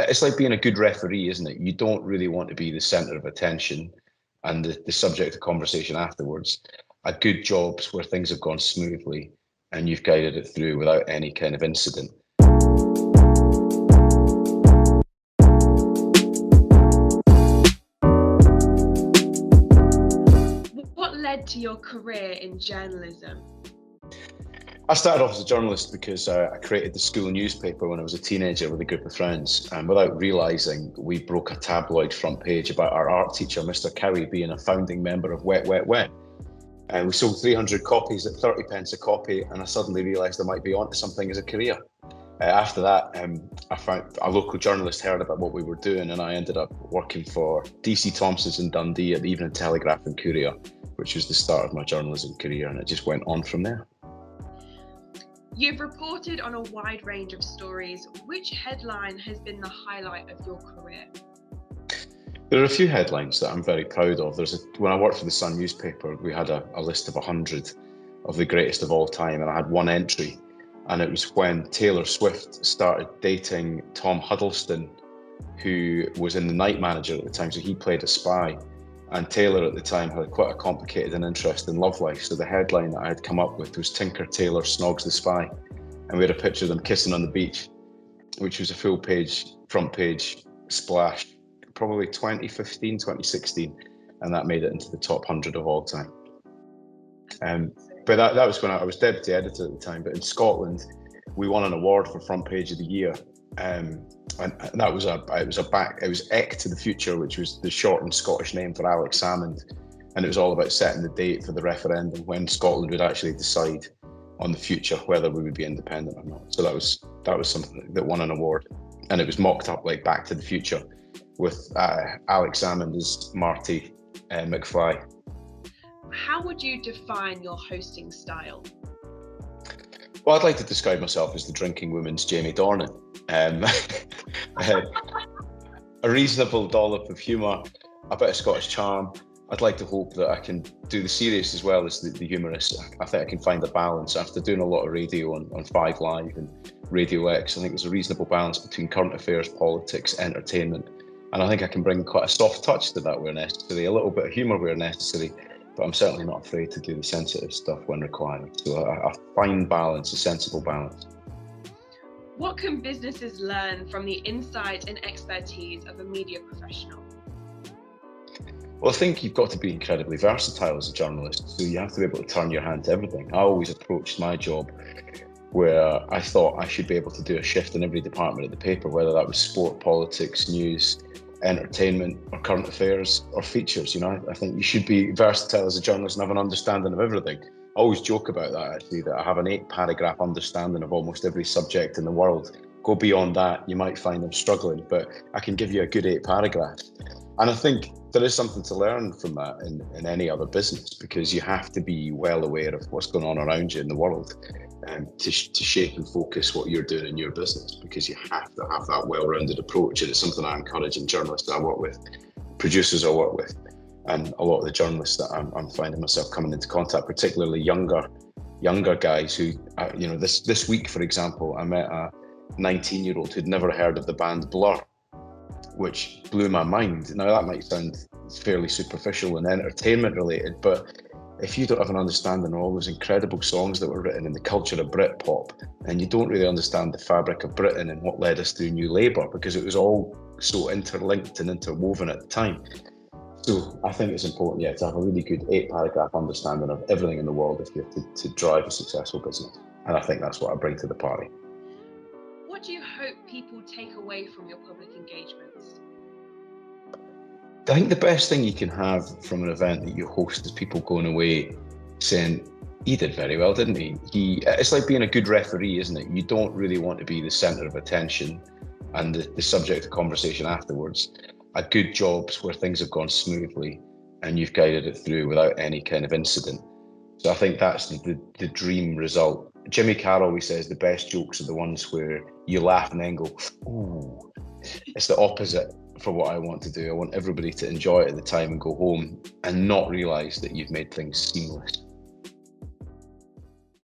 it's like being a good referee, isn't it? You don't really want to be the center of attention and the subject of conversation afterwards. A good job's where things have gone smoothly and you've guided it through without any kind of incident. What led to your career in journalism? I started off as a journalist because I created the school newspaper when I was a teenager with a group of friends. And without realising, we broke a tabloid front page about our art teacher, Mr. Cowie, being a founding member of Wet, Wet, Wet. And we sold 300 copies at 30 pence a copy, and I suddenly realised I might be onto something as a career. After that, I found a local journalist heard about what we were doing, and I ended up working for DC Thompson's in Dundee at the Evening Telegraph and Courier, which was the start of my journalism career, and it just went on from there. You've reported on a wide range of stories. Which headline has been the highlight of your career? There are a few headlines that I'm very proud of. When I worked for the Sun newspaper, we had a list of 100 of the greatest of all time, and I had one entry, and it was when Taylor Swift started dating Tom Huddleston, who was in The Night Manager at the time, so he played a spy. And Taylor at the time had quite a complicated and interesting love life. So the headline that I had come up with was Tinker Tailor Snogs the Spy. And we had a picture of them kissing on the beach, which was a full page, front page splash, probably 2015, 2016. And that made it into the top 100 of all time. But that was when I was deputy editor at the time. But in Scotland, we won an award for front page of the year. And that was it was Eck to the Future, which was the shortened Scottish name for Alex Salmond, and it was all about setting the date for the referendum when Scotland would actually decide on the future whether we would be independent or not. So that was something that won an award, and it was mocked up like Back to the Future with Alex Salmond as Marty McFly. How would you define your hosting style? Well, I'd like to describe myself as the drinking woman's Jamie Dornan. A reasonable dollop of humour, a bit of Scottish charm. I'd like to hope that I can do the serious as well as the humorous. I think I can find a balance. After doing a lot of radio on 5 Live and Radio X, I think there's a reasonable balance between current affairs, politics, entertainment. And I think I can bring quite a soft touch to that where necessary, a little bit of humour where necessary, but I'm certainly not afraid to do the sensitive stuff when required. So a fine balance, a sensible balance. What can businesses learn from the insight and expertise of a media professional? Well, I think you've got to be incredibly versatile as a journalist. So you have to be able to turn your hand to everything. I always approached my job where I thought I should be able to do a shift in every department of the paper, whether that was sport, politics, news, entertainment, or current affairs, or features. You know, I think you should be versatile as a journalist and have an understanding of everything. I always joke about that, actually, that I have an 8-paragraph understanding of almost every subject in the world. Go beyond that, you might find I'm struggling, but I can give you a good 8 paragraphs. And I think there is something to learn from that in any other business, because you have to be well aware of what's going on around you in the world to shape and focus what you're doing in your business, because you have to have that well-rounded approach. And it's something I encourage in journalists I work with, producers I work with, and a lot of the journalists that I'm finding myself coming into contact, particularly younger guys who, this week, for example, I met a 19-year-old who'd never heard of the band Blur, which blew my mind. Now, that might sound fairly superficial and entertainment related, but if you don't have an understanding of all those incredible songs that were written in the culture of Britpop, and you don't really understand the fabric of Britain and what led us through New Labour, because it was all so interlinked and interwoven at the time. So I think it's important, to have a really good 8-paragraph understanding of everything in the world if you're to drive a successful business. And I think that's what I bring to the party. What do you hope people take away from your public engagements? I think the best thing you can have from an event that you host is people going away saying, he did very well, didn't he? It's like being a good referee, isn't it? You don't really want to be the centre of attention and the subject of conversation afterwards. A good job's where things have gone smoothly and you've guided it through without any kind of incident. So I think that's the dream result. Jimmy Carr always says the best jokes are the ones where you laugh and then go, ooh. It's the opposite for what I want to do. I want everybody to enjoy it at the time and go home and not realise that you've made things seamless.